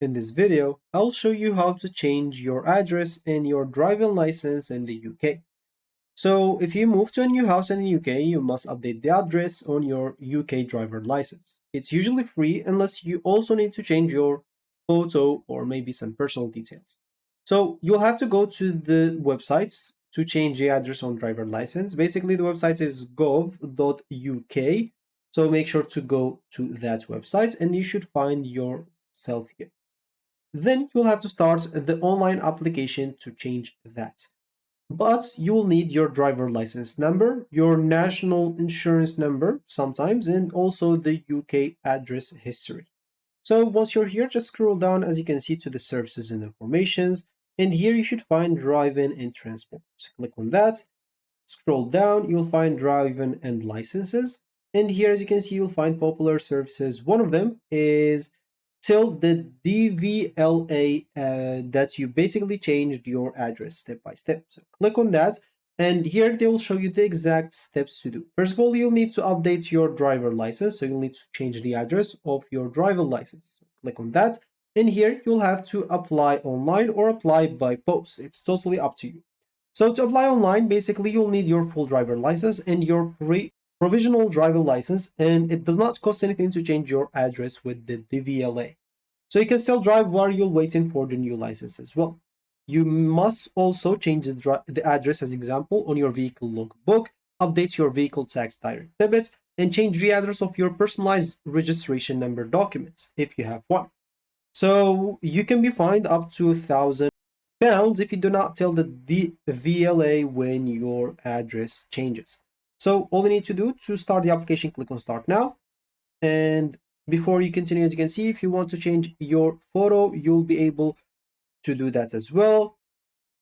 In this video, I'll show you how to change your address in your driving license in the UK. So if you move to a new house in the UK, you must update the address on your UK driver license. It's usually free unless you also need to change your photo or maybe some personal details. So you'll have to go to the websites to change the address on driver license. Basically, the website is gov.uk. So make sure to go to that website and you should find yourself here. Then you'll have to start the online application to change that. But you will need your driver license number, your national insurance number sometimes, and also the UK address history. So once you're here, just scroll down as you can see to the services and informations. And here you should find driving and transport. Click on that. Scroll down, you'll find driving and licenses. And here, as you can see, you'll find popular services. One of them is till the DVLA that you basically changed your address step by step. So click on that. And here they will show you the exact steps to do. First of all, you'll need to update your driver license. So you'll need to change the address of your driver license. So click on that. And here you'll have to apply online or apply by post. It's totally up to you. So to apply online, basically you'll need your full driver license and your provisional driver license, and it does not cost anything to change your address with the DVLA. So you can still drive while you're waiting for the new license as well. You must also change the address as example on your vehicle logbook, update your vehicle tax direct debit, and change the address of your personalized registration number documents if you have one. So you can be fined up to £1,000 if you do not tell the VLA when your address changes. So all you need to do to start the application, click on start now. And before you continue, as you can see, if you want to change your photo, you'll be able to do that as well.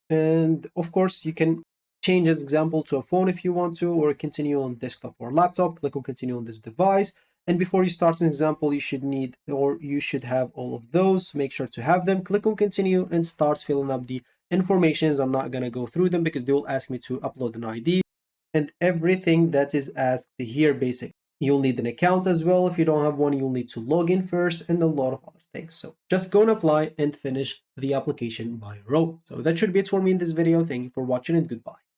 And of course, you can change as example to a phone if you want to, or continue on desktop or laptop. Click on continue on this device. And before you start an example, you should have all of those. Make sure to have them. Click on continue and start filling up the informations. I'm not going to go through them because they will ask me to upload an ID and everything that is asked here basic. You'll need an account as well. If you don't have one, you'll need to log in first and a lot of other things. So just go and apply and finish the application by your own. So that should be it for me in this video. Thank you for watching and goodbye.